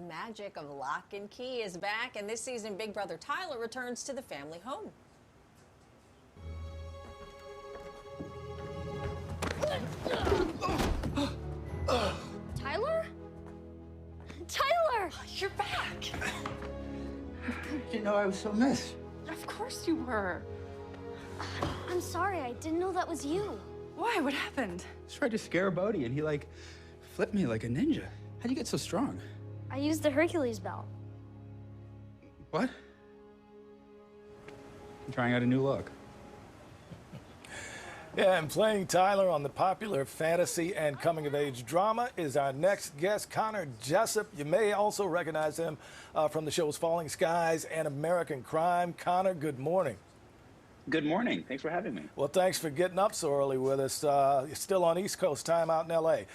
magic of Lock and Key is back, and this season Big Brother Tyler returns to the family home. Tyler? Tyler! You're back! Didn't know I was so missed. Of course you were. I'm sorry, I didn't know that was you. Why? What happened? I tried to scare Bodhi and he flipped me like a ninja. How'd you get so strong? I used the Hercules belt. What? I'm trying out a new look. Yeah, and playing Tyler on the popular fantasy and coming-of-age drama is our next guest, Connor Jessup. You may also recognize him from the shows Falling Skies and American Crime. Connor, good morning. Good morning. Thanks for having me. Well, thanks for getting up so early with us. You're still on East Coast time out in L.A.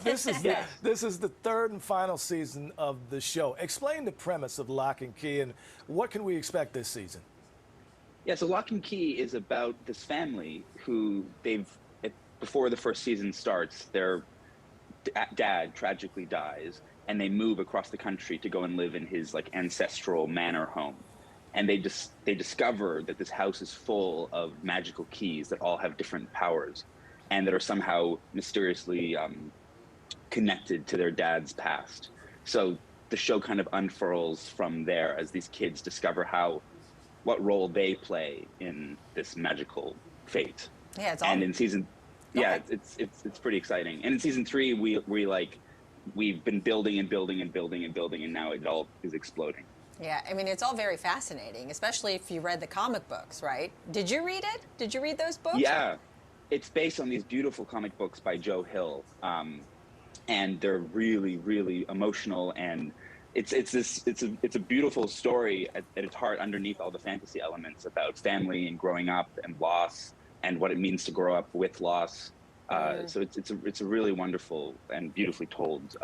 This is the third and final season of the show. Explain the premise of Lock and Key and what can we expect this season? Yeah, so Lock and Key is about this family who before the first season starts, their dad tragically dies and they move across the country to go and live in his ancestral manor home. And they discover that this house is full of magical keys that all have different powers and that are somehow mysteriously connected to their dad's past. So the show kind of unfurls from there as these kids discover what role they play in this magical fate. Yeah, it's all. And in season, it's pretty exciting. And in season 3, we've been building and building and building and building, and now it all is exploding. Yeah, I mean, it's all very fascinating, especially if you read the comic books, right? Did you read it? Did you read those books? Yeah, it's based on these beautiful comic books by Joe Hill, and they're really, really emotional, and it's a beautiful story at its heart, underneath all the fantasy elements about family and growing up and loss and what it means to grow up with loss. So it's a really wonderful and beautifully told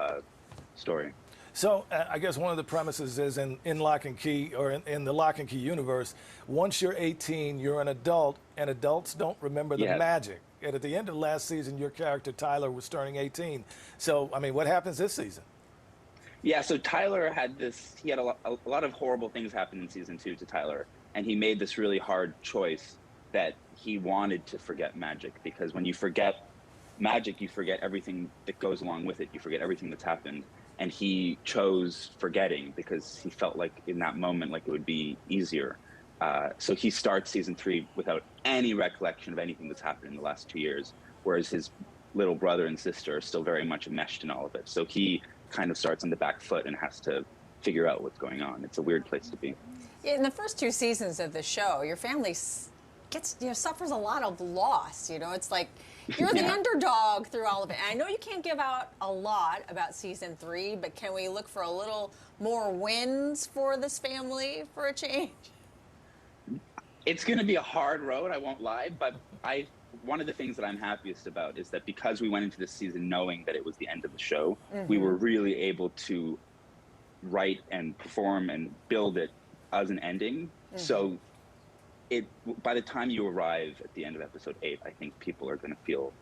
story. So I guess one of the premises is in Lock and Key, or in the Lock and Key universe, once you're 18, you're an adult, and adults don't remember the magic. And at the end of last season, your character, Tyler, was turning 18. So, I mean, what happens this season? Yeah, so Tyler had a lot of horrible things happen in season 2 to Tyler, and he made this really hard choice that he wanted to forget magic, because when you forget magic, you forget everything that goes along with it. You forget everything that's happened. And he chose forgetting because he felt like in that moment, like it would be easier. So he starts season 3 without any recollection of anything that's happened in the last 2 years, whereas his little brother and sister are still very much enmeshed in all of it. So he kind of starts on the back foot and has to figure out what's going on. It's a weird place to be. Yeah, in the first 2 seasons of the show, your family suffers a lot of loss. It's like you're the underdog through all of it. And I know you can't give out a lot about season 3, but can we look for a little more wins for this family for a change? It's going to be a hard road, I won't lie, but one of the things that I'm happiest about is that because we went into this season knowing that it was the end of the show, we were really able to write and perform and build it as an ending. So by the time you arrive at the end of episode 8, I think people are going to feel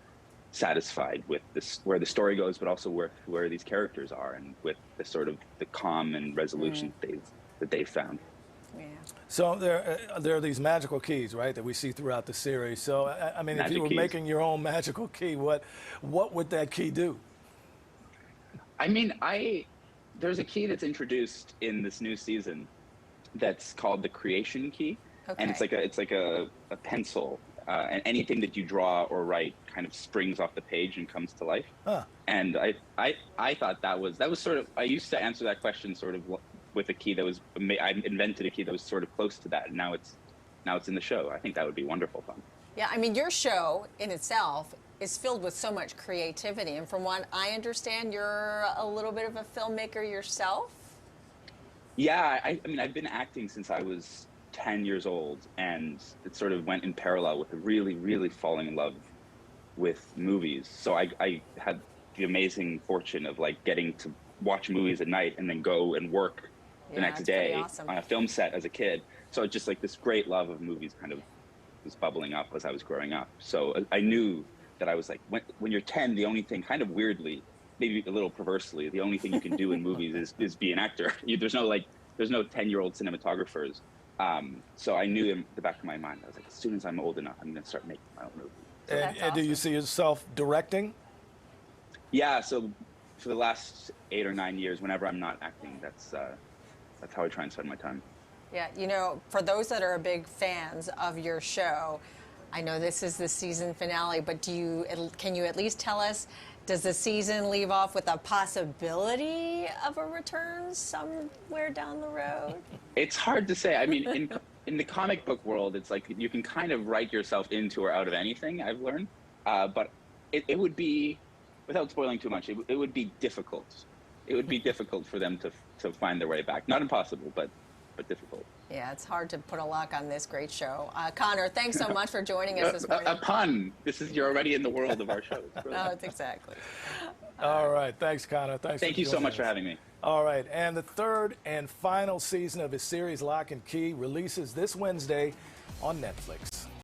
satisfied with where the story goes, but also where these characters are, and with the calm and resolution that they've found. Yeah. So there are these magical keys, right, that we see throughout the series. So I mean, if you were making your own magical key, what would that key do? I mean, there's a key that's introduced in this new season that's called the creation key. Okay. And it's like a pencil, and anything that you draw or write kind of springs off the page and comes to life. Huh. And I thought that was sort of, I used to answer that question sort of with a key I invented a key that was sort of close to that, and now it's in the show. I think that would be wonderful fun. Yeah, I mean, your show in itself is filled with so much creativity, and from what I understand, you're a little bit of a filmmaker yourself. Yeah, I mean, I've been acting since I was 10 years old, and it sort of went in parallel with really, really falling in love with movies. So I had the amazing fortune of getting to watch movies at night and then go and work the next day on a film set as a kid. So just this great love of movies kind of was bubbling up as I was growing up. So I knew that I was when you're 10, the only thing kind of weirdly maybe a little perversely, the only thing you can do in movies is be an actor. There's no 10-year-old cinematographers. So I knew in the back of my mind, I was like, as soon as I'm old enough, I'm going to start making my own movie. And do you see yourself directing? Yeah. So for the last 8 or 9 years, whenever I'm not acting, that's how I try and spend my time. Yeah, you know, for those that are big fans of your show, I know this is the season finale, but can you at least tell us, does the season leave off with a possibility of a return somewhere down the road? It's hard to say. I mean, in the comic book world, it's like you can kind of write yourself into or out of anything, I've learned. But it would be, without spoiling too much, it would be difficult. It would be difficult for them to find their way back. Not impossible, but difficult. Yeah, it's hard to put a lock on this great show. Connor, thanks so much for joining us this morning. A pun. You're already in the world of our show. No, it's exactly. All right. Thanks, Connor. Thank you so much for having me. All right. And the third and final season of his series, Lock and Key, releases this Wednesday on Netflix.